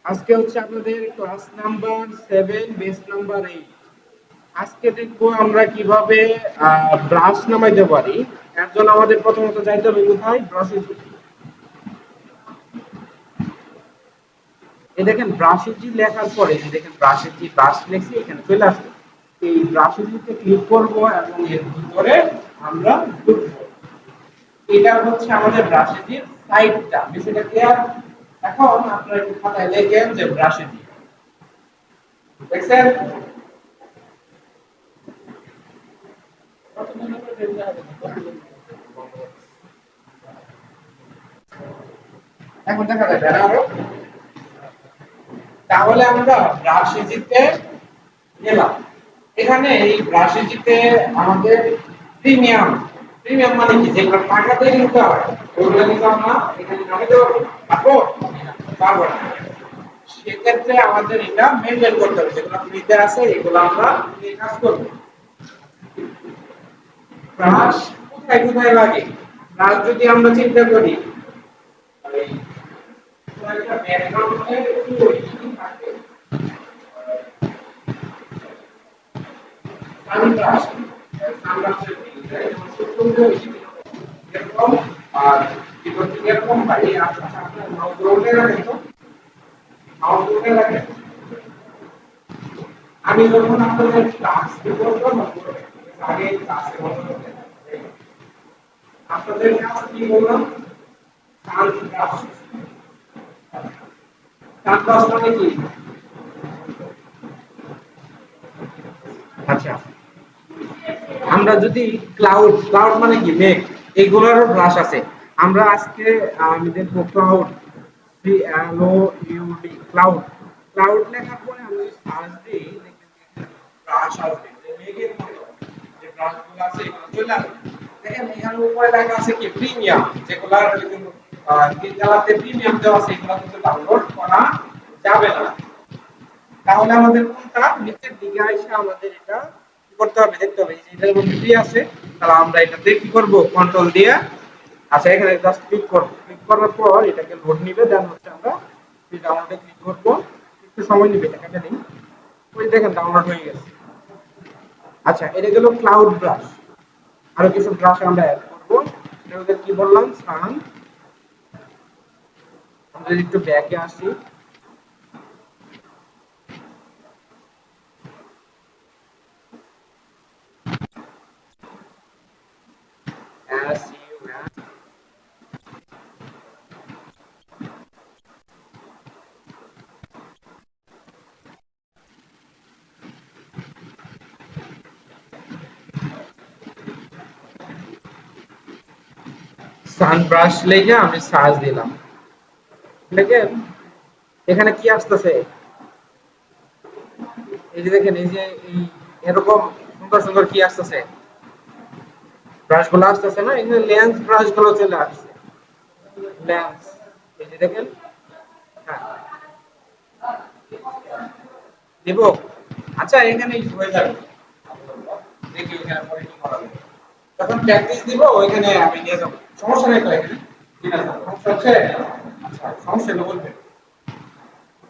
আজকে হচ্ছে আপনাদের ক্লাস নাম্বার 7 বেস নাম্বার 8। আজকে দেখবো আমরা কিভাবে ব্রাশ নামাইতে পারি। এর জন্য আমাদের প্রথমত যাইতে হবে কোথায়, ব্রাশে। এই দেখেন ব্রাশে জি লেখার পরে, এই দেখেন ব্রাশে জি ব্রাশ লেখছি এখানে চলে আসবে। এই ব্রাশে জিতে ক্লিক করব এবং এর ভিতরে আমরা ঢুকবো। এটা হচ্ছে আমাদের ব্রাশে জির সাইডটা, বিষয়টা ক্লিয়ার। এখন আপনারা একটু খাতায় লেখেন যে ব্রাশে জি দেখছেন। এখন দেখা যাবে না আরো। তাহলে আমরা ব্রাশ ইজিতে গেলাম। এখানে এই ব্রাশ ইজিতে আমাদের প্রিমিয়াম, প্রিমিয়াম মানে কি, যেগুলো টাকা দিয়ে নিতে হয় ওগুলো কিন্তু আমরা এখানে নামাতে পারবো পারবো না। সেক্ষেত্রে আমাদের এটা মেনটেন করতে হবে, যেগুলো ফ্রিতে আছে এগুলো আমরা নিয়ে কাজ করবো। ব্রাশ কোথায় কোথায় লাগে? ব্রাশ যদি আমরা চিন্তা করি, এই একটা ব্যাকগ্রাউন্ডে একটু থাকে সানগ্লাস, সানগ্লাসের এরকম। আর এরকম বাইরে আসা আপনার মাউথে রাখেন তো, মাউথে রাখেন। আমি যখন আপনাদের ক্লাস দেব তখন আগে ক্লাসে আপনাদের কাজ কি বললাম, সানগ্লাস। সানগ্লাস মানে কি? আচ্ছা, আমরা যদি ক্লাউড, ক্লাউড মানে কি মেঘ, এইগুলোরও ব্রাশ আছে। আমরা আজকে আমি দেখবো ক্লাউড, CLOUD, ক্লাউড। ক্লাউড লেখার পরে আমি সার্চ দিই, দেখেন ব্রাশ আসবে যে মেঘের মতো, যে ব্রাশগুলো আছে এগুলো চলে আসবে। দেখেন এখানে উপরে লেখা আছে কি প্রিমিয়াম, যেগুলো তিন কালারতে প্রিমিয়াম দেওয়া আছে, এগুলো কিন্তু ডাউনলোড করা যাবে না। তাহলে আমাদের কোনটা নিচের দিকে এসে আমাদের এটা কি করতে হবে, দেখতে হবে যে এটার মধ্যে ফ্রি আছে। তাহলে আমরা এটাতে কি করব, কন্ট্রোল দিয়ে, আচ্ছা এখানে জাস্ট ক্লিক করব। ক্লিক করার পর এটাকে লোড নিবে, দেন হচ্ছে আমরা এই ডাউনলোডে ক্লিক করব। একটু সময় নেবে, এটা কেটে নিই। ওই দেখেন ডাউনলোড হয়ে গেছে। আচ্ছা, এটা গেল ক্লাউড ব্রাশ। আরো কিছু ব্রাশ আমরা অ্যাড করব। এটা কি বললাম, সান। আমরা যদি একটু ব্যাকে আসি, SUN, সান ব্রাশ লিখে আমি সার্চ দিলাম। দেখেন এখানে কি আসতেছে, এই যে দেখেন এই যে এই এরকম সুন্দর সুন্দর কি আসতেছে, ব্রাশ গুলো আসতেছে না, এখানে লেন্স ব্রাশ গুলো চলে আসছে। লেন্স, এই যে দেখেন। হ্যাঁ, দিব। আচ্ছা এখানে হয়ে যাবে, দেখি এখানে পরে কি করা যায়। যখন প্র্যাকটিস দিব ওইখানে আমি নিয়ে যাবো, সমস্যা নেই তো এখানে। ঠিক আছে, সমস্যা হচ্ছে? আচ্ছা, সমস্যা হলে বলবেন।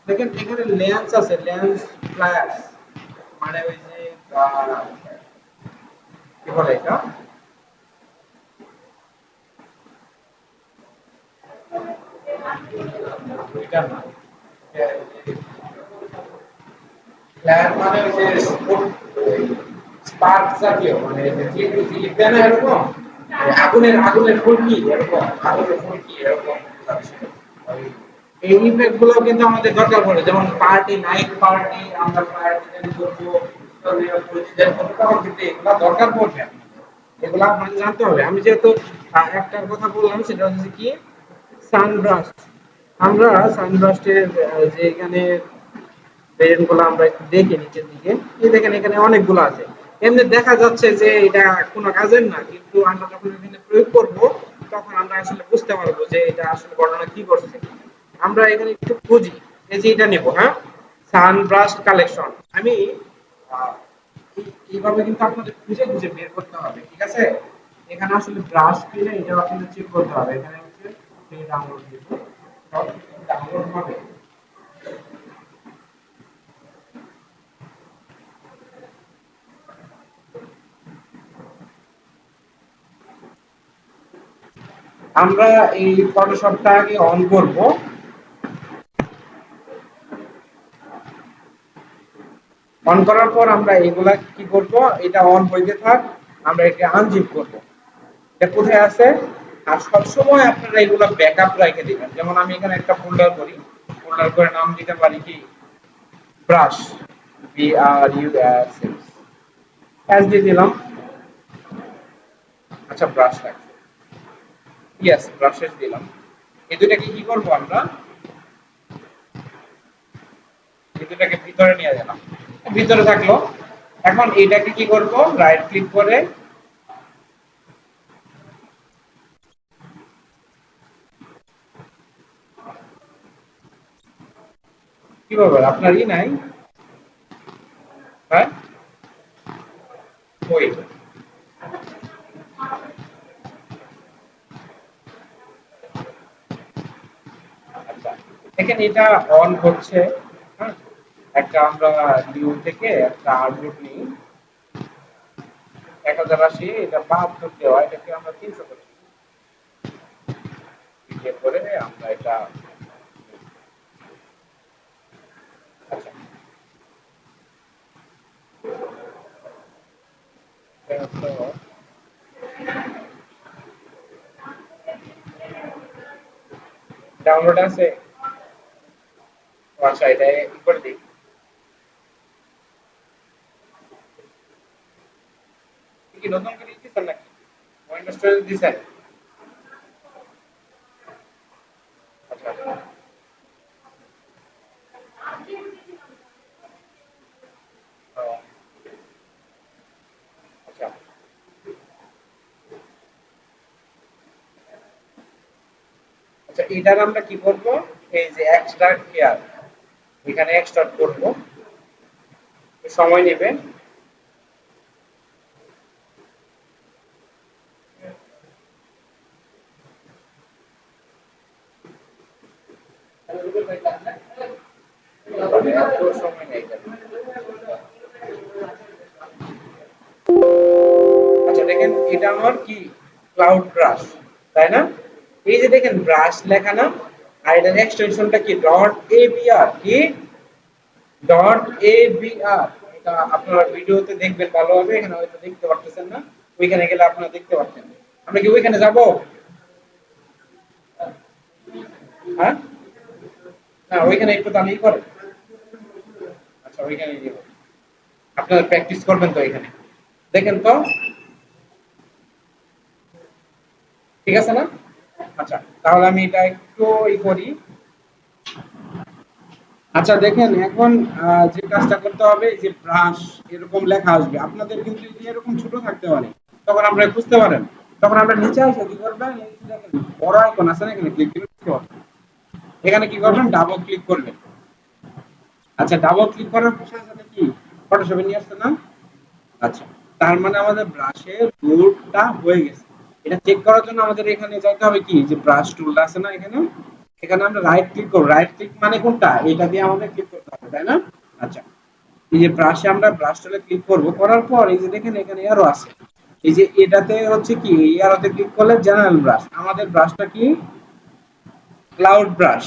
দেখেন এখানে লেন্স আছে, লেন্স ফ্ল্যাশ, মানে ওই যে আহ, কি বলে এটা, এটা না, ফ্ল্যাশ মানে ওই যে স্পার্ক জাতীয়, মানে লিখবে না এরকম, আগুনের আগুনের ফুলকি এরকম, আগুনের ফুলকি এরকম। এই ইফেক্ট গুলো কিন্তু আমাদের দরকার পড়ে, যেমন পার্টি, নাইট পার্টি, আমরা পার্টি করবো, তখন কিন্তু এগুলা দরকার পড়বে। এগুলা আপনাকে জানতে হবে। আমি যেহেতু একটার কথা বললাম, সেটা হচ্ছে কি সানব্রাশ। আমরা সানব্রাশের যে এখানে ভেরিয়েন্ট গুলো আমরা একটু দেখি নিচের দিকে, এই দেখেন এখানে অনেকগুলো আছে। এমনি দেখা যাচ্ছে যে এটা কোনো কাজের না, কিন্তু আমরা যখন এখানে প্রয়োগ করব তখন আমরা আসলে বুঝতে পারবো যে এটা আসলে ঘটনা কি করছে। আমরা এখানে একটু খুঁজি, এই যে এটা নেব, হ্যাঁ, সানব্রাশ কালেকশন। আমি আহ, এইভাবে কিন্তু আপনাদের খুঁজে খুঁজে বের করতে হবে, ঠিক আছে। এখানে আসলে ব্রাশ কিনে এটা আপনাদের চেক করতে হবে। এখানে হচ্ছে ডাউনলোড দিব, ডাউনলোড হবে। আমরা এই ফটোশপটা আগে অন করব। অন করার পর আমরা এগুলা কি করব, এটা অন হইতে থাক, আমরা এটা আনজিপ করব। এটা কোথায় আছে, আর সব সময় আপনারা এগুলা ব্যাকআপ রেখে দিবেন। যেমন আমি এখানে একটা ফোল্ডার করি, ফোল্ডার করে নাম দিতে পারি কি brush, B R U S S দিয়ে দিলাম। আচ্ছা ব্রাশ রাখছি, ইয়েস ব্রাশেস দিলাম। এই দুটাকে কি করব আমরা, এই দুটাকে ভিতরে নিয়ে গেলাম, ভিতরে থাকলো। এখন এটাকে কি করব, রাইট ক্লিক করে কি করবেন, আপনার ই নাই, হ্যাঁ ওই আচ্ছা দেখেন এটা অন হচ্ছে। হ্যাঁ, একটা আমরা নিউ থেকে একটা আউটপুট নিই 1080, এটা 72 দেওয়া, এটাকে আমরা 300 করে দিয়ে করে আমরা এটা। আচ্ছা ডাউনলোড আছে। ও আচ্ছা এটা ই করে দিই। কি নতুন করে দিচ্ছেন নাকি, উইন্ডোজ স্টোরেজ দিছেন? আচ্ছা আচ্ছা। ও, আচ্ছা আচ্ছা এটার আমরা কি করব, এই যে এক্সট্রাক্ট হেয়ার, এখানে এক্সট্রাক্ট করব, সময় নেবে। এত সময় নেই কেন? আচ্ছা দেখেন এটা আমার কি ক্লাউড ব্রাশ, তাই না? এই যে দেখেন ব্রাশ লেখা না, আর এটার এক্সটেনশনটা কি ডট এবিআর, কি ডট এবিআর। এটা আপনারা ভিডিওতে দেখবেন ভালোভাবে, এখানে হয়তো দেখতে পারতেছেন না, ওইখানে গেলে আপনারা দেখতে পাচ্ছেন। আমরা কি ওইখানে যাব? হ্যাঁ না ওইখানে একটু দাঁড়িয়ে করে। আচ্ছা ওইখানে যাব, আপনারা প্র্যাকটিস করবেন তো এখানে, দেখেন তো ঠিক আছে না? আচ্ছা তাহলে আমি এটা একটু ই করি। আচ্ছা দেখেন এখন যে কাজটা করতে হবে, এই যে ব্রাশ এরকম লেখা আসবে, আপনাদের কিন্তু এই যে এরকম ছোট থাকতে পারে, তখন আমরা বুঝতে পারেন, তখন আমরা নিচে এসে কি করবেন, এই যে দেখেন বড় আইকন আছে না, এখানে ক্লিক করতে, এখানে কি করবেন ডাবল ক্লিক করবেন। আচ্ছা ডাবল ক্লিক করার সাথে সাথে কি ফটোশপে নিয়ে আসছে না? আচ্ছা তার মানে আমাদের ব্রাশের লোডটা হয়ে গেছে। এটা চেক করার জন্য আমাদের এখানে যাইতে হবে কি, যে ব্রাশ টুলটা আছে না এখানে, এখানে আমরা রাইট ক্লিক করব। রাইট ক্লিক মানে কোনটা, এটা দিয়ে আমাদের ক্লিক করতে হবে, তাই না? আচ্ছা এই যে ব্রাশে আমরা ব্রাশ টুলে ক্লিক করব, করার পর এই যে দেখেন এখানে এরো আছে, এই যে এটাতে হচ্ছে কি এই এরোতে ক্লিক করলে জেনারেল ব্রাশ, আমাদের ব্রাশটা কি ক্লাউড ব্রাশ।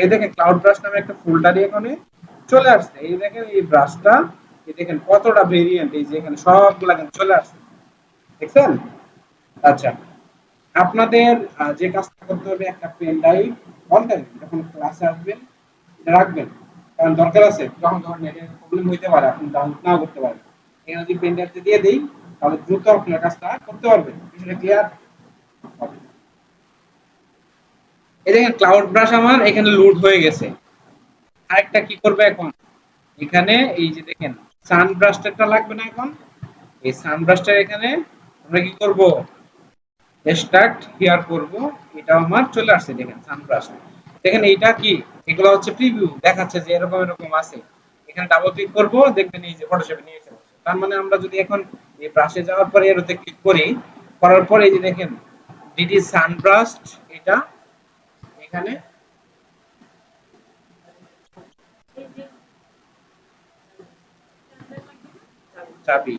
এই দেখেন ক্লাউড ব্রাশ নামে একটা ফোল্ডারই এখানে চলে আসছে। এই দেখেন এই ব্রাশটা, এই দেখেন কতটা ভেরিয়েন্ট, এই যে এখানে সবগুলা কিন্তু চলে আসছে, দেখছেন? আচ্ছা আপনাদের যে কাজটা করতে হবে, একটা পেন ড্রাইভ অন টাইম যখন ক্লাসে আসবেন এটা রাখবেন, কারণ দরকার আছে যখন যখন নেটের প্রবলেম হইতে পারে, আপনি ডাউনলোড নাও করতে পারেন। এখানে যদি পেন ড্রাইভটা দিয়ে দেই, তাহলে দ্রুত আপনার কাজটা করতে পারবেন। বিষয়টা ক্লিয়ার হবে। এই দেখেন ক্লাউড ব্রাশ আমার এখানে লোড হয়ে গেছে। আরেকটা কি করবে এখন, এখানে এই যে দেখেন সান ব্রাশটা লাগবে না এখন, এই সান ব্রাশটা এখানে আমরা কি করব, এক্সট্রাক্ট হিয়ার করব। এটা আমার চলে আসছে, দেখেন সানব্রাশ। দেখেন এইটা কি, এগুলো হচ্ছে প্রিভিউ দেখাচ্ছে যে এরকম এরকম আছে। এখানে ডাবল ক্লিক করব, দেখবেন এই যে ফটোশপে নিয়ে এসে বসে। তার মানে আমরা যদি এখন এই ব্রাশে যাওয়ার পরে এরতে ক্লিক করি, করার পরে এই যে দেখেন ডিডি সানব্রাশ, এটা এখানে চাবি,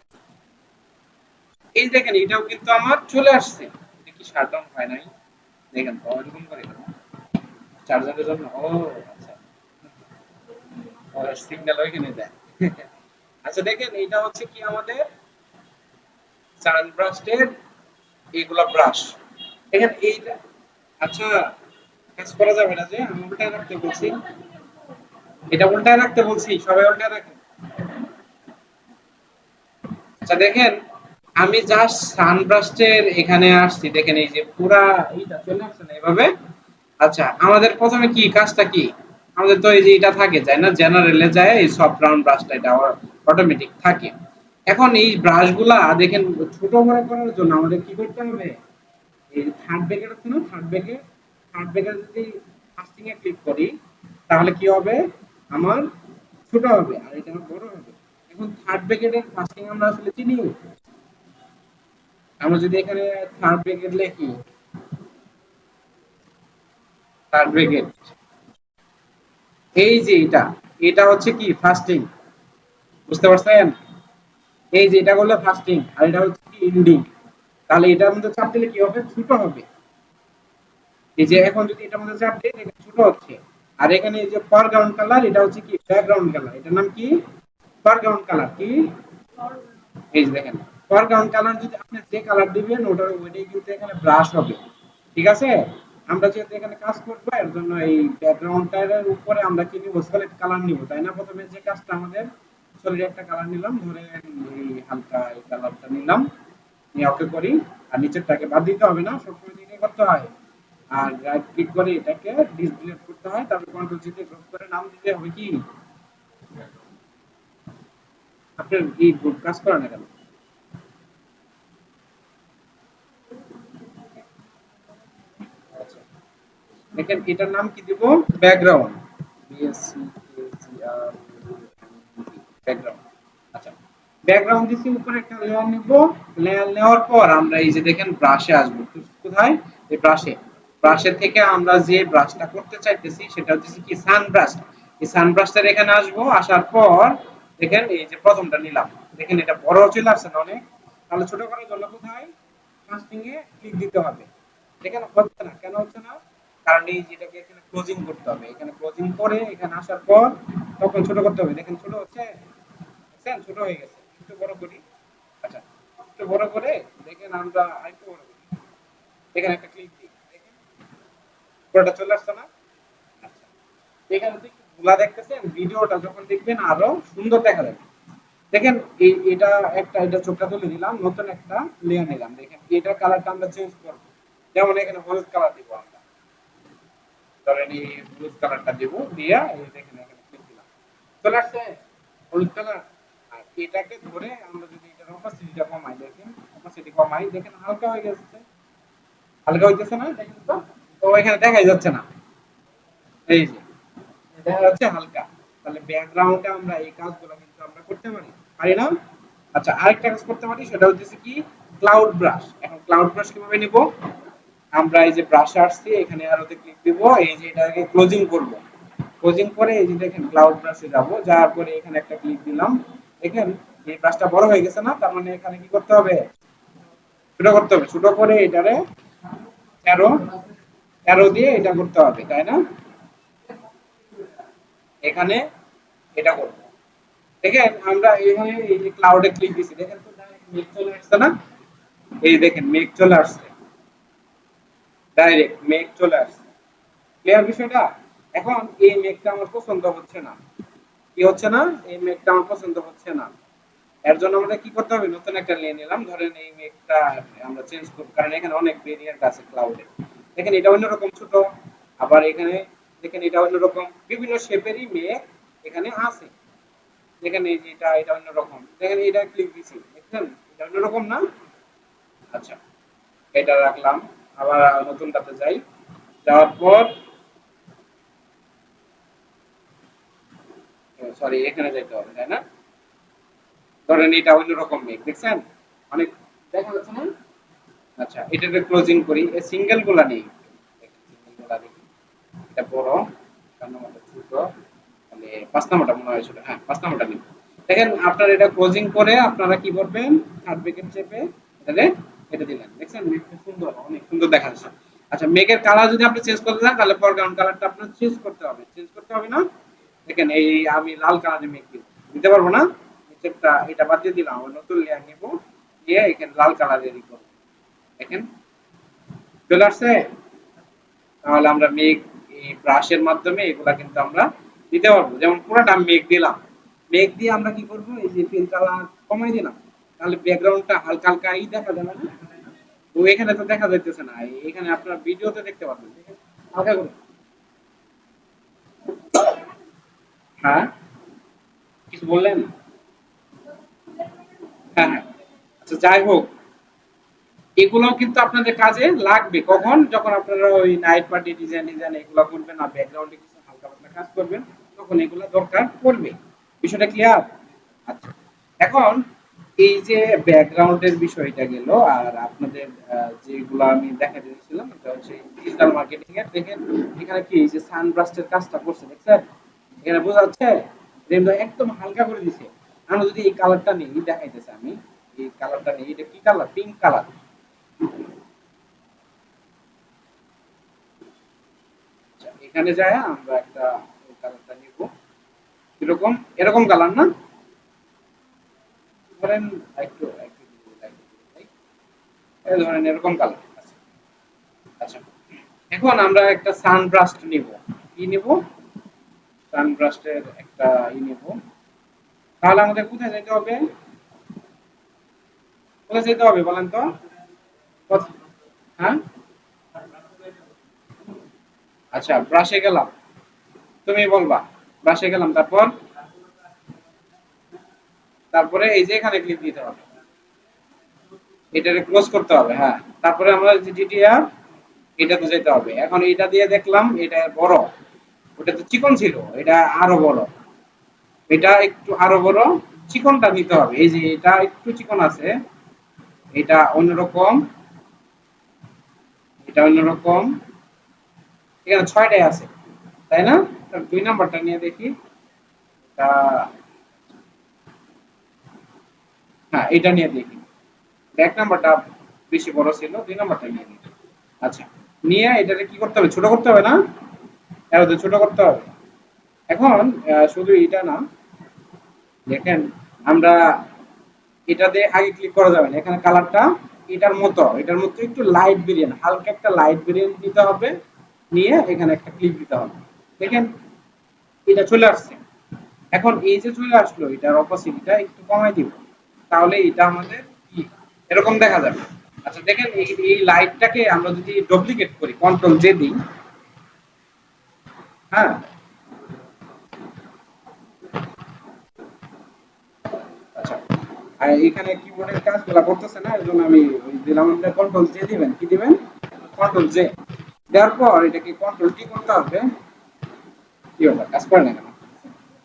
এই দেখেন এটাও কিন্তু আমার চলে আসছে। এটা কি শাটডাউন হয় নাই? দেখেন তো এরকম করে চার্জারের জন্য। ও আচ্ছা, সিগন্যাল ওইখানে দেয়। আচ্ছা দেখেন এটা হচ্ছে কি আমাদের সানব্রাস্টের এইগুলা ব্রাশ। দেখেন এইটা, আচ্ছা কাজ করা যাবে না যে আমি উল্টায় রাখতে বলছি, এটা উল্টায় রাখতে বলছি, সবাই উল্টায় রাখেন। আচ্ছা দেখেন আমি জাস্ট সানব্রাস্টের এখানে আসছি, দেখেন এই যে পুরা এইটা চলে আসছে না এভাবে। আচ্ছা আমাদের প্রথমে কি কাজটা কি, আমাদের তো এই যে এটা থাকে যায় না, জেনারেলে যায় এই সফট রাউন্ড ব্রাশটা, এটা অটোমেটিক থাকে। এখন এই ব্রাশগুলা দেখেন ছোট বড় করার জন্য আমাদের কি করতে হবে, এই থার্ড ব্র্যাকেট আছে না, থার্ড ব্র্যাকেট যদি ফাস্টিং এ ক্লিক করি তাহলে কি হবে, আমার ছোট হবে আর এটা আমার বড় হবে। এখন থার্ড ব্র্যাকেটের ফাস্টিং আমরা আসলে চিনি, আমরা যদি এখানে থার্ড ব্র্যাকেট লিখি, থার্ড ব্র্যাকেট এই যে এটা, এটা হচ্ছে কি ফাস্টিং, বুঝতে পারছেন? এই যে এটা করলে ফাস্টিং আর এটা হচ্ছে কি এন্ডিং, তাহলে এটার মধ্যে চাপ দিলে কি হবে, ছোট হবে। এই যে এখন যদি এটার মধ্যে চাপ দিই এটা ছোট হচ্ছে। আর এখানে এই যে ফরগ্রাউন্ড কালার, এটা হচ্ছে কি ব্যাকগ্রাউন্ড কালার, এটার নাম কি ফরগ্রাউন্ড কালার। কি এই যে দেখেন ফরগ্রাউন্ড কালার যদি আপনি যে কালার দিবেন ওটার ওইটাই কিন্তু এখানে ব্রাশ হবে, ঠিক আছে? আমরা যেহেতু এখানে কাজ করবো এর জন্য এই ব্যাকগ্রাউন্ডটার উপরে আমরা কি নিব, সলিড কালার নিব, তাই না? প্রথমে যে কাজটা আমাদের সলিড একটা কালার নিলাম, ধরে এই হালকা এই কালারটা নিলাম, নিয়ে ওকে করি। আর নিচেরটাকে বাদ দিতে হবে না, সবসময় দিকে করতে হয়। আর রাইট ক্লিক করে এটাকে ডিসডিলিট করতে হয়, তারপর কন্ট্রোল জি দিয়ে গ্রুপ করে নাম দিতে হবে কি, আপনার এই গ্রুপ কাজ করে না কেন? আচ্ছা দেখেন এটার নাম কি দিব, ব্যাকগ্রাউন্ড, বিএসসি কেজিআর ব্যাকগ্রাউন্ড। আচ্ছা ব্যাকগ্রাউন্ড দিছি, উপরে একটা লেয়ার নিব, লেয়ার নেওয়ার পর আমরা এই যে দেখেন ব্রাশে আসবো, কোথায়, এই ব্রাশে, ব্রাশের থেকে আমরা যে ব্রাশটা করতে চাইতেছি সেটা হচ্ছে কি সান ব্রাশ। এই সান ব্রাশটার এখানে আসবো, আসার পর দেখেন এই যে প্রথমটা নিলাম, দেখেন এটা বড় চলে আসছে না অনেক, তাহলে ছোট করার জন্য কোথায়, কাস্টিং এ ক্লিক দিতে হবে। এখানে হচ্ছে না, কেন হচ্ছে না, কারণ এই যেটাকে এখানে ক্লোজিং করতে হবে, এখানে ক্লোজিং করে এখানে আসার পর তখন ছোট করতে হবে। দেখেন ছোট হচ্ছে, দেখছেন ছোট হয়ে গেছে, একটু বড় করি। আচ্ছা একটু বড় করে দেখেন আমরা আরেকটু বড় করি, এখানে একটা ক্লিক দিই, দেখেন পুরোটা চলে আসছে না? আচ্ছা এখানে তো একটু ধুলা দেখতেছেন, ভিডিওটা যখন দেখবেন আরো সুন্দর দেখা যাবে। দেখেন এই এটা একটা, এটা চোখটা তুলে দিলাম, নতুন একটা লেয়ার নিলাম, দেখেন এটার কালারটা আমরা চেঞ্জ করব। যেমন এখানে হলুদ কালার দিব আমরা, ধরেন এই হলুদ কালারটা দিব, দিয়া এই দেখেন এখানে ক্লিক দিলাম, চলে আসছে হলুদ কালার। আর এটাকে ধরে আমরা যদি এটার অপাসিটিটা কমাই, দেখেন অপাসিটি কমাই, দেখেন হালকা হয়ে গেছে, হালকা হইতেছে না, দেখেন তো, তো এখানে দেখাই যাচ্ছে না, এই যে দেখা যাচ্ছে হালকা। তাহলে ব্যাকগ্রাউন্ডে আমরা এই কাজগুলো কিন্তু আমরা করতে পারি, পারি না? আচ্ছা আরেকটা কাজ করতে পারি, সেটা হচ্ছে কি ক্লাউড ব্রাশ। এখন ক্লাউড ব্রাশ কিভাবে নিব, আমরা এই যে ব্রাশে আসছি, এখানে আরোতে ক্লিক দিব, এই যে এটাকে ক্লোজিং করব, ক্লোজিং করে এই যে দেখেন ক্লাউড ব্রাশে যাব, যাওয়ার পরে এখানে একটা ক্লিক দিলাম, দেখেন এই ব্রাশটা বড় হয়ে গেছে না, তার মানে এখানে কি করতে হবে, ছোট করতে হবে, ছোট করে এটারে অ্যারো, অ্যারো দিয়ে এটা করতে হবে, তাই না? এখানে এটা করব, দেখেন আমরা এখানে এই যে ক্লাউডে ক্লিক দিছি, দেখেন তো মেঘ চলে আসছে না, এই দেখেন মেঘ চলে আসছে, ডাইরেক্ট মেঘ চলে আসছে, ক্লিয়ার বিষয়টা? এখন এই মেঘটা আমার পছন্দ হচ্ছে না, কি হচ্ছে না, এই মেঘটা আমার পছন্দ হচ্ছে না। এর জন্য আমাদের কি করতে হবে, নতুন একটা লেয়ার নিলাম, ধরেন এই মেঘটা আমরা চেঞ্জ করব, কারণ এখানে অনেক ভেরিয়েন্ট আছে ক্লাউডে। দেখেন এটা অন্যরকম ছোট, আবার এখানে দেখেন এটা অন্যরকম, বিভিন্ন শেপেরই মেঘ এখানে আছে। দেখেন এই যে এটা অন্যরকম, দেখেন এটা ক্লিক দিছি, দেখছেন এটা অন্যরকম না? আচ্ছা এটা রাখলাম, আবার নতুনটাতে যাই, যাওয়ার পর সরি এখানে যাইতে হবে, তাই না? ধরেন এটা অন্যরকম মেঘ, দেখছেন অনেক দেখা যাচ্ছে না? আচ্ছা এটাকে ক্লোজিং করি, এই সিঙ্গেল গুলা নেই, সিঙ্গেল গুলা দেখি, এটা বড়, 4 নম্বরটা ছোট, মানে 5 নম্বরটা মনে হয় ছোট, হ্যাঁ 5 নম্বরটা নিব। দেখেন আপনারা এটা ক্লোজিং করে আপনারা কি করবেন, থার্ড ব্র্যাকেট চেপে এটাতে এটা দিলেন, দেখছেন মেঘটা সুন্দর, অনেক সুন্দর দেখা যাচ্ছে। আচ্ছা, মেঘের কালার যদি আপনি চেঞ্জ করতে চান তাহলে ফরগ্রাউন্ড কালারটা আপনার চেঞ্জ করতে হবে না। দেখেন এই আমি লাল কালারের মেঘ দিব, দিতে পারবো না, নিচেরটা এটা বাদ দিয়ে দিলাম, আমি নতুন লেয়ার নিব, দিয়ে এখানে লাল কালারেরই করব। দেখেন চলে আসছে। তাহলে আমরা মেঘ এই ব্রাশের মাধ্যমে এগুলা কিন্তু আমরা দিতে পারবো। যেমন পুরোটা মেঘ দিলাম, মেঘ দিয়ে আমরা কি করব, এই যে ফিল কালার কমাই দিলাম, তাহলে ব্যাকগ্রাউন্ডটা হালকা হালকা দেখা যাবে না? তো এখানে তো দেখা যাইতেছে না, এখানে আপনারা ভিডিওতে দেখতে পারবেন। হালকা করে। হ্যাঁ, কিছু বললেন? হ্যাঁ হ্যাঁ। আচ্ছা যাই হোক, এগুলোও কিন্তু আপনাদের কাজে লাগবে কখন, যখন আপনারা ওই নাইট পার্টি ডিজাইন ডিজাইন এগুলো করবেন আর ব্যাকগ্রাউন্ডে কিছু হালকা পাতলা কাজ করবেন, তখন এগুলো দরকার পড়বে। বিষয়টা ক্লিয়ার? আচ্ছা, এখন এই যে ব্যাকগ্রাউন্ডের বিষয়টা গেল, আর আপনাদের যেগুলো আমি দেখা দিয়েছিলাম এটা হচ্ছে ডিজিটাল মার্কেটিং এর। দেখেন এখানে কি এই যে সানব্রাস্টের কাজটা করছে, দেখছেন? এখানে বোঝা যাচ্ছে রেমটা একদম হালকা করে দিছে। আমরা যদি এই কালারটা নিই, দেখাইতেছে আমি এই কালারটা নিই, এটা কি কালার? Pink colour. আচ্ছা, এখানে যায় আমরা একটা কালারটা নিব, এরকম এরকম কালার না, ধরেন একটু একটু এই ধরেন এরকম কালার। আচ্ছা, এখন আমরা একটা সানব্রাস্ট নিব। কি নিব? সানব্রাস্টের একটা নিব। তাহলে আমাদের কোথায় যেতে হবে? কোথায় যেতে হবে বলেন তো? হ্যাঁ, আচ্ছা ব্রাশে গেলাম, তুমি বলবা। ব্রাশে গেলাম, তারপর তারপরে এই যে এখানে ক্লিক দিতে হবে, এটাকে ক্লোজ করতে হবে। হ্যাঁ, তারপরে আমরা যে ডিটিআর এটাতে যেতে হবে। এখন এটা দিয়ে দেখলাম এটা বড়, ওটা তো চিকন ছিল, এটা আরো বড়, এটা একটু আরো বড়, চিকনটা নিতে হবে। এই যে এটা একটু চিকন আছে, এটা অন্যরকম, এটা অন্যরকম, এখানে ৬টাই আছে, তাই না? তার ২ নাম্বারটা নিয়ে দেখি। তা হ্যাঁ, এটা নিয়ে দেখি। ১ নাম্বারটা বেশি বড় ছিল, ২ নাম্বারটা নিয়ে দেখি। আচ্ছা, নিয়ে এটাকে কি করতে হবে? ছোট করতে হবে না? এর ছোট করতে হবে। এখন শুধু এটা না, দেখেন আমরা এটাতে আগে ক্লিক করা যাবে না, এখানে কালারটা এটার মতো একটু লাইট ভেরিয়েন্ট, হালকা একটা লাইট ভেরিয়েন্ট দিতে হবে, নিয়ে এখানে একটা ক্লিক দিতে হবে। দেখেন এটা চলে আসছে। এখন এই যে চলে আসলো, এটার অপাসিটিটা একটু কমাই দিব, তাহলে এটা আমাদের কি এরকম দেখা যাবে। আচ্ছা দেখেন এই লাইটটাকে আমরা যদি ডুপ্লিকেট করি, কন্ট্রোল জে দিই, হ্যাঁ, আচ্ছা, আর এখানে কিবোর্ডের কাজগুলো করতেছে না, এর জন্য আমি দিলাম, আপনার কন্ট্রোল জে দিবেন। কি দিবেন? কন্ট্রোল জে দেওয়ার পর এটাকে কন্ট্রোল টি করতে হবে। কি ব্যাপার, কাজ করে না কেন?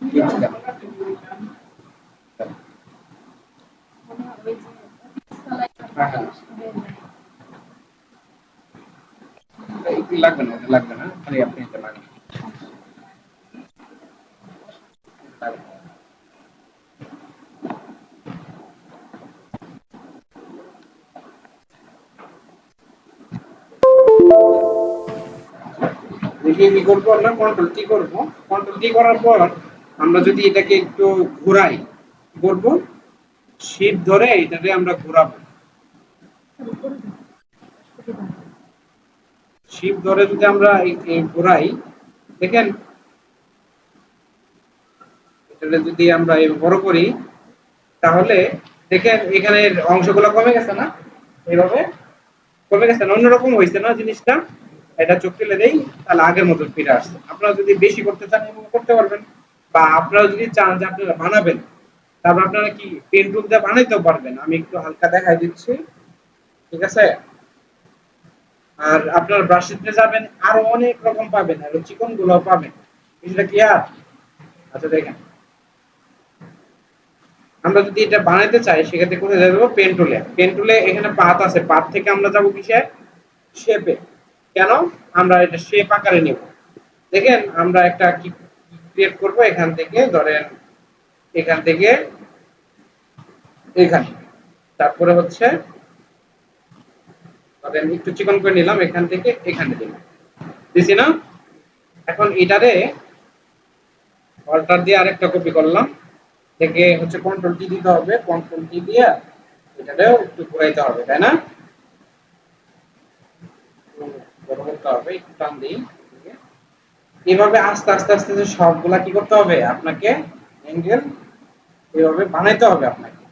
কি হচ্ছে কেন? হ্যাঁ হ্যাঁ, একটু লাগবে না, এটা লাগবে না, খালি আপনি এটা লাগান। দেখি কি করবো, আমরা কন্ট্রোল টি করবো। কন্ট্রোল টি করার পর আমরা যদি এটাকে একটু ঘোরাই, কি করবো? শিপ ধরে এটাকে আমরা ঘোরাবো। শিপ ধরে যদি আমরা ঘোরাই, দেখেন এটাকে যদি আমরা বড় করি, তাহলে দেখেন এখানে অংশগুলো কমে গেছে না? এইভাবে কমে গেছে না? অন্যরকম হয়েছে না জিনিসটা? এটা চোখ তুলে দেই, তাহলে আগের মতো ফিরে আসছে। আপনারা যদি বেশি করতে চান এভাবে করতে পারবেন, বা আপনারা যদি চান যে আপনারা বানাবেন, তারপর আপনারা কি পেন টুল দিয়ে বানাইতেও পারবেন। আমি একটু হালকা দেখাই দিচ্ছি, ঠিক আছে? আর আপনার ব্রাশিতে যাবেন, আরো অনেক রকম পাবেন, আর চিকন গুলো পাবেন। এটা কি আর? আচ্ছা দেখেন, আমরা যদি এটা বানাইতে চাই সেক্ষেত্রে কোথায় যাবো? পেন টুলে। পেন টুলে এখানে পাথ আছে, পাথ থেকে আমরা যাবো কিসে? শেপে। কেন? আমরা এটা শেপ আকারে নিব। দেখেন আমরা একটা কি ক্রিয়েট করব, এখান থেকে ধরেন, এখান থেকে এখানে, তারপরে হচ্ছে ধরেন একটু চিকন করে নিলাম, এখান থেকে এখানে দিলাম, দিছি না? এখন এটারে অল্টার দিয়ে আরেকটা কপি করলাম, থেকে হচ্ছে কন্ট্রোল টি দিতে হবে, কন্ট্রোল টি দিয়ে এটারেও একটু ঘুরাইতে হবে, তাই না? বড় করতে হবে, একটু টান দিই। এভাবে আস্তে আস্তে আস্তে সবগুলা কি করতে হবে আপনাকে, অ্যাঙ্গেল এভাবে বানাইতে হবে আপনাকে।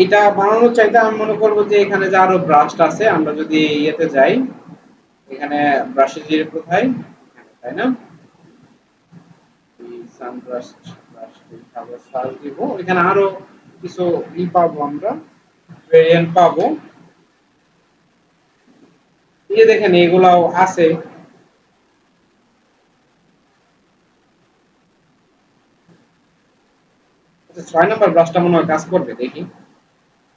এটা বানানোর চাইতে আমি মনে করবো যে এখানে যে আরো ব্রাশ আছে, আমরা যদি ইয়েতে যাই, এখানে ব্রাশে যে কোথায়, তাই না? সানব্রাশ ব্রাশ আবার সার্চ দিব, এখানে আরো কিছু ই পাবো আমরা, ভেরিয়েন্ট পাবো। এই দেখেন এগুলাও আছে। আচ্ছা 6 নম্বর ব্রাশটা মনে হয় কাজ করবে, দেখি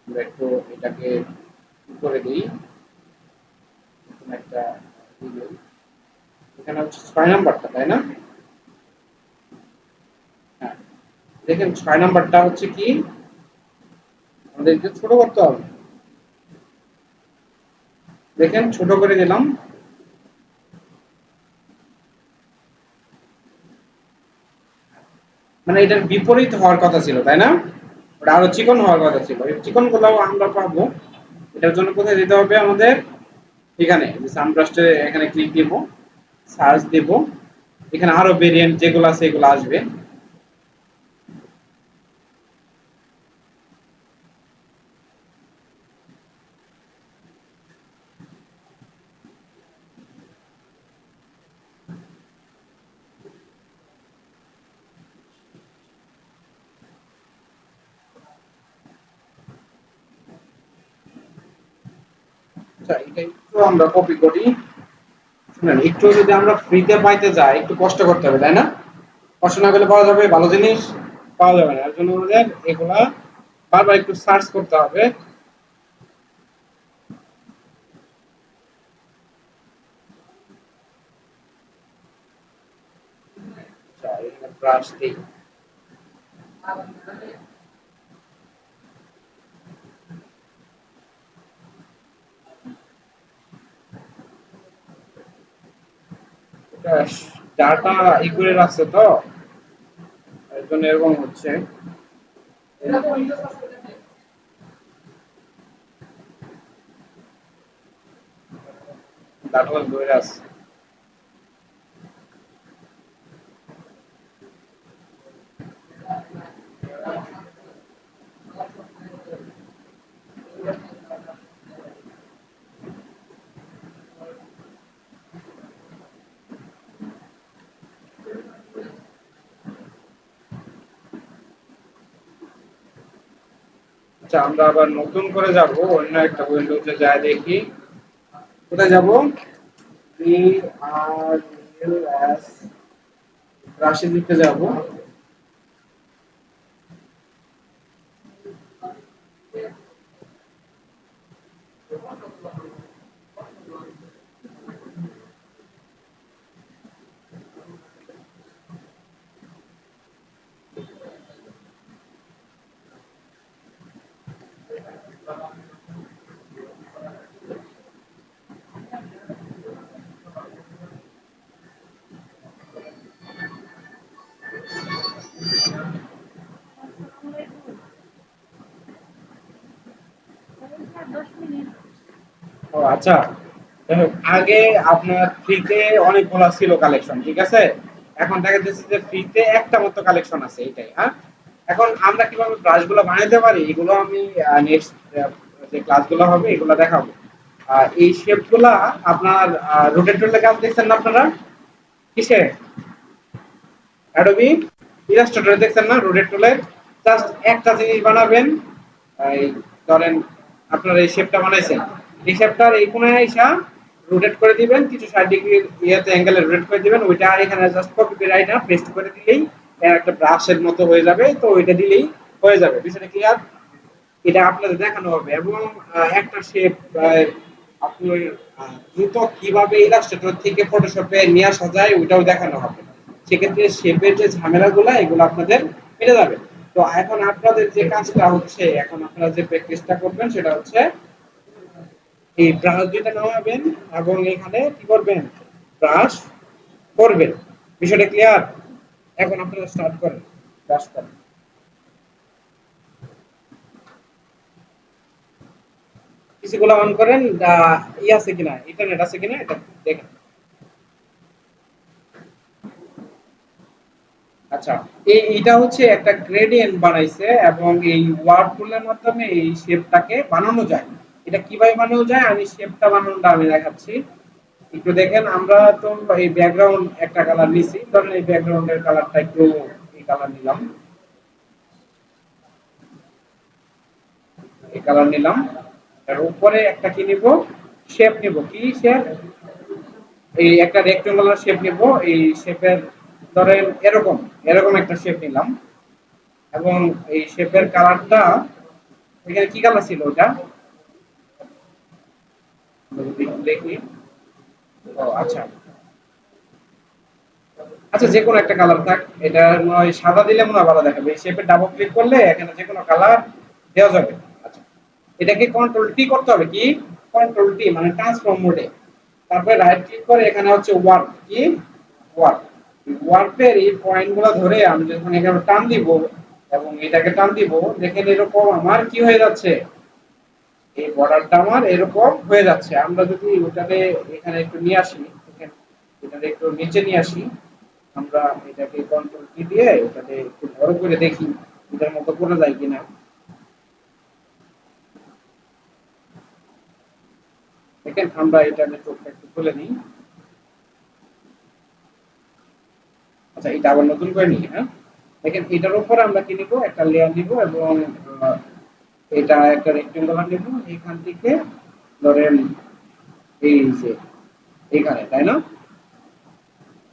আমরা একটু এটাকে করে দিই, একটা এখানে হচ্ছে 6 নম্বরটা, তাই না? হ্যাঁ, দেখেন 6 নম্বরটা হচ্ছে কি আমাদেরকে ছোট করতে হবে, দেখেন ছোট করে দিলাম। মানে এটার বিপরীত হওয়ার কথা ছিল, তাই না? ওটা আরো চিকন হওয়ার কথা ছিল, এই চিকন গুলাও আমরা পাবো। এটার জন্য কোথায় যেতে হবে আমাদের, এখানে সানব্রাস্টে এখানে ক্লিক দিব, সার্চ দেব, এখানে আরো ভেরিয়েন্ট যেগুলো আছে এগুলো আসবে। আচ্ছা এটা একটু আমরা কপি করি, শুনেন একটু যদি আমরা ফ্রিতে পাইতে যাই একটু কষ্ট করতে হবে, তাই না? কষ্ট না করলে পাওয়া যাবে ভালো জিনিস, পাওয়া যাবে না, এর জন্য আমাদের এগুলা বারবার একটু সার্চ করতে হবে। আচ্ছা এখানে ব্রাশ দিই, ডাটা ই করে রাখছে তো, এর জন্য এরকম হচ্ছে। ডাটা ধরে আছে। আচ্ছা আমরা আবার নতুন করে যাব, অন্য একটা উইন্ডোতে যাই, দেখি কোথায় যাব, ই আর এল এস রাশি দিতে যাব। ও আচ্ছা, দেখো, আগে আপনার ফ্রিতে অনেকগুলো ছিল কালেকশন, ঠিক আছে? এখন দেখা যাচ্ছে যে ফ্রিতে একটা মতো কালেকশন আছে, এটাই। হ্যাঁ, এখন আমরা কিভাবে ব্রাশগুলো বানাইতে পারি এগুলো আমি নেক্সট যে ক্লাসগুলো হবে এগুলো দেখাবো। এই শেপগুলা আপনার রোটেট টুলে কাজ দেখছেন না আপনারা? কিসে? অ্যাডোবি ইলাস্ট্রেটরে দেখছেন না রোটেট টুলে? জাস্ট একটা জিনিস বানাবেন, এই ধরেন আপনার এই শেপটা বানাইছেন, এই শেপটার এই কোণায় আইসা রোটেট করে দিবেন, কিছু 60 ডিগ্রি ইয়েতে অ্যাঙ্গেলে রোটেট করে দিবেন, ওইটা এখানে জাস্ট কপি করে আইনা পেস্ট করে দিলেই একটা ব্রাশের মতো হয়ে যাবে, তো ওইটা দিলেই হয়ে যাবে। বিষয়টা ক্লিয়ার? এটা আপনাদের দেখানো হবে, এবং একটা শেপ আপনি দ্রুত কিভাবে ইলাস্ট্রেটর থেকে ফটোশপে নিয়ে আসা যায় ওইটাও দেখানো হবে। সেক্ষেত্রে শেপের যে ঝামেলাগুলো এগুলো আপনাদের মিটে যাবে। তো এখন আপনাদের যে কাজটা হচ্ছে, এখন আপনারা যে প্র্যাকটিসটা করবেন সেটা হচ্ছে এই ব্রাশ দুইটা নামাবেন এবং এখানে কি করবেন, ব্রাশ করবেন। বিষয়টা ক্লিয়ার? এখন আপনারা স্টার্ট করেন, ব্রাশ করেন। পিসিগুলো অন করেন, ই আছে কিনা, ইন্টারনেট আছে কিনা এটা দেখেন। আচ্ছা, এইটা হচ্ছে একটা গ্রেডিয়েন্ট বানাইছে এবং এই ওয়ার্ড টুলের মাধ্যমে এই শেপটাকে বানানো যায়। এটা কিভাবে বানানো যায় আমি শেপটা বানানোটা আমি দেখাচ্ছি। একটু দেখেন, আমরা তো এই ব্যাকগ্রাউন্ড একটা কালার নিছি, ধরেন এই ব্যাকগ্রাউন্ডের কালারটা একটু এই কালার নিলাম, এই কালার নিলাম। এর উপরে একটা কি নিব, শেপ নিব। কি শেপ? এই একটা রেক্টেঙ্গুলার শেপ নিব। এই শেপের ধরেন এরকম এরকম একটা শেপ নিলাম এবং এই শেপের কালারটা এখানে কি কালার ছিল ওটা দেখি। ও আচ্ছা, আচ্ছা যে কোনো একটা কালার থাক। এটা নয় সাদা দিলে মনে হয় ভালো দেখাবে। এই শেপে ডাবল ক্লিক করলে এখানে যে কোনো কালার দেওয়া যাবে। আচ্ছা, এটাকে কন্ট্রোল টি করতে হবে। কি কন্ট্রোল টি মানে ট্রান্সফর্ম মোডে। তারপরে রাইট ক্লিক করে এখানে হচ্ছে ওয়ার্ক, কি ওয়ার্ক। ওয়ার্কের এই পয়েন্টগুলো ধরে আমি যখন এখানে টান দিব এবং এটাকে টান দিব, দেখেন এরকম আমার কি হয়ে যাচ্ছে, এই বর্ডারটা আমার এরকম হয়ে যাচ্ছে। আমরা যদি ওটাকে এখানে একটু নিয়ে আসি, এটাকে একটু নিচে নিয়ে আসি, আমরা এটাকে কন্ট্রোল কি দিয়ে এটাকে একটু বড় করে দেখি এটার মতো করে যায় কিনা। দেখেন আমরা এটাকে চোখটা একটু খুলে নিই। আচ্ছা, এটা আবার নতুন করে নিই। হ্যাঁ, দেখেন এটার উপরে আমরা কি নিব, একটা লেয়ার নিব এবং এটা একটা রেক্টেঙ্গুলার নিব। এখান থেকে ধরেন এই যে এখানে, তাই না,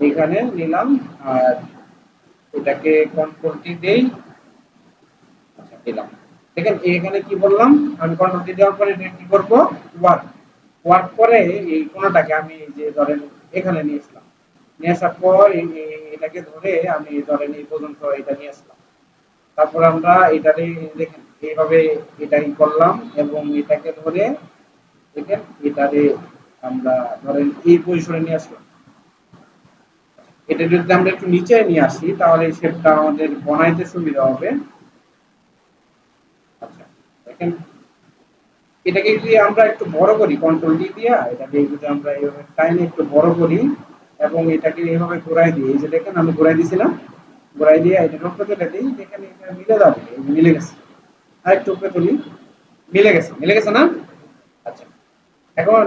এখানে নিলাম। আর এটাকে কন্ট্রোল টি দেই। আচ্ছা, দিলাম। দেখেন এখানে কি বললাম, আমি কন্ট্রোল টি দেওয়ার পরে কি করব, ওয়ার্ক। ওয়ার্ক করে এই কোণাটাকে আমি যে ধরেন এখানে নিয়ে আসলাম। নিয়ে আসার পর এটাকে ধরে আমি ধরেন এই পর্যন্ত এটা নিয়ে আসলাম। তারপর আমরা এটাকে দেখেন এইভাবে এটাই করলাম এবং এটাকে ধরে দেখেন এটারে আমরা ধরেন এই পজিশনে নিয়ে আসলাম। এটা যদি আমরা একটু নিচে নিয়ে আসি তাহলে এই শেপটা আমাদের বানাইতে সুবিধা হবে। আচ্ছা, দেখেন এটাকে যদি আমরা একটু বড় করি কন্ট্রোল ডি দিয়ে, এটাকে যদি আমরা এইভাবে টাইমে একটু বড় করি এবং এটাকে এইভাবে ঘোরাই দিই, এই যে দেখেন আমি ঘোরাই দিছিলাম, ঘোরাই দিয়ে এটা লক্ষ্য করে দিই, দেখেন এটা মিলে যাবে, এই যে মিলে গেছে। আর একটু উপরে তুলি, মিলে গেছে, মিলে গেছে না? আচ্ছা, এখন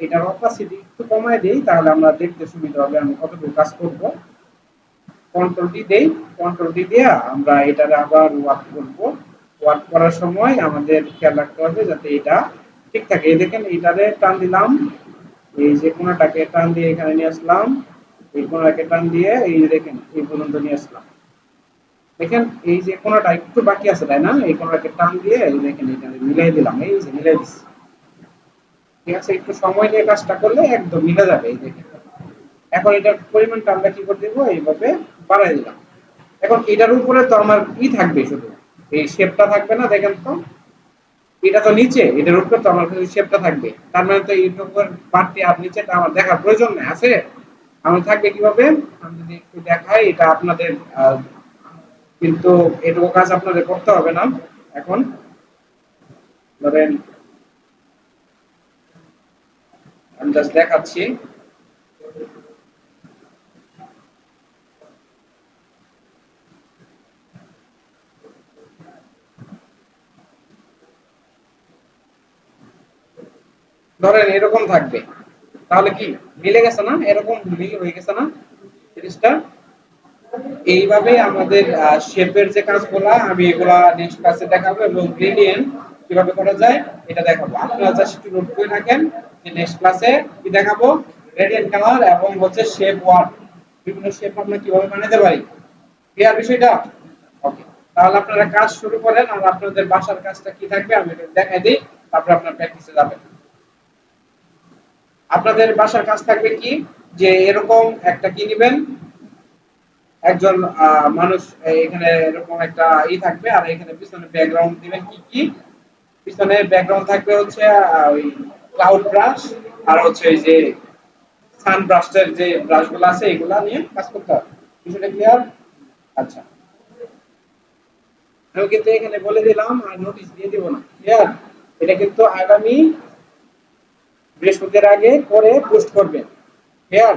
এটার অপাসিটি একটু কমায় দেই তাহলে আমরা দেখতে সুবিধা হবে আমি কতটুকু কাজ করব। কন্ট্রোল ডি দেই, কন্ট্রোল ডি দিয়ে আমরা এটারে আবার ওয়ার্ক করব। ওয়ার্ক করার সময় আমাদের খেয়াল রাখতে হবে যাতে এটা ঠিক থাকে। এই দেখেন এটারে টান দিলাম, এই যে কোণাটাকে টান দিয়ে এখানে নিয়ে আসলাম, এই কোণাটাকে টান দিয়ে এই যে দেখেন এই পর্যন্ত নিয়ে আসলাম। দেখেন এই যে কোণাটা একটু বাকি আছে, তাই না, এই কোণাটাকে টান দিয়ে এই দেখেন এটা মিলাই দিলাম, এই যে মিলাই দিচ্ছি। ঠিক আছে, একটু সময় নিয়ে কাজটা করলে একদম মিলে যাবে। এই দেখেন এখন এটার পরিমাণটা আমরা কি করে দেবো, এইভাবে বাড়াই দিলাম। এখন এটার উপরে তো আমার ই থাকবে, শুধু এই শেপটা থাকবে না। দেখেন তো এটা তো নিচে, এটার উপরে তো আমার শেপটা থাকবে। তার মানে তো এইটুকুর বাড়তি আর নিচেটা আমার দেখার প্রয়োজন নেই আছে। আমি থাকবে কিভাবে, আমি যদি একটু দেখাই এটা আপনাদের কিন্তু এটুকু কাজ আপনাদের করতে হবে না। এখন ধরেন আমি জাস্ট দেখাচ্ছি। ধরেন এরকম থাকবে, তাহলে কি মিলে গেছে না, এরকম মিল হয়ে গেছে না জিনিসটা। এইভাবে আমাদের শেপের যে কাজগুলা আমি এগুলা নেক্সট ক্লাসে দেখাবো এবং গ্রেডিয়েন্ট কিভাবে করা যায় এটা দেখাবো। আপনারা জাস্ট একটু নোট করে রাখেন যে নেক্সট ক্লাসে কি দেখাবো, গ্রেডিয়েন্ট কালার এবং হচ্ছে শেপ ওয়ার্ক, বিভিন্ন শেপ আমরা কিভাবে বানাতে পারি। ক্লিয়ার বিষয়টা? ওকে, তাহলে আপনারা কাজ শুরু করেন আর আপনাদের বাসার কাজটা কি থাকবে আমি এটা দেখাই দিই, তারপর আপনারা প্র্যাকটিসে যাবেন। আপনাদের বাসার কাজ থাকবে কি, যে এরকম একটা কি নেবেন, একজন মানুষ এখানে এরকম একটা ই থাকবে আর এখানে পিছনে ব্যাকগ্রাউন্ড দিবেন। কি কি পিছনে ব্যাকগ্রাউন্ড থাকবে হচ্ছে ওই ক্লাউড ব্রাশ আর হচ্ছে এই যে সান ব্রাশের যে ব্রাশগুলো আছে এগুলা নিয়ে কাজ করতে হবে। বিষয়টা ক্লিয়ার? আচ্ছা, আমি কিন্তু এখানে বলে দিলাম আর নোটিশ দিয়ে দিব না। ক্লিয়ার? এটা কিন্তু আগামী বৃহস্পতির আগে করে পোস্ট করবেন। ক্লিয়ার?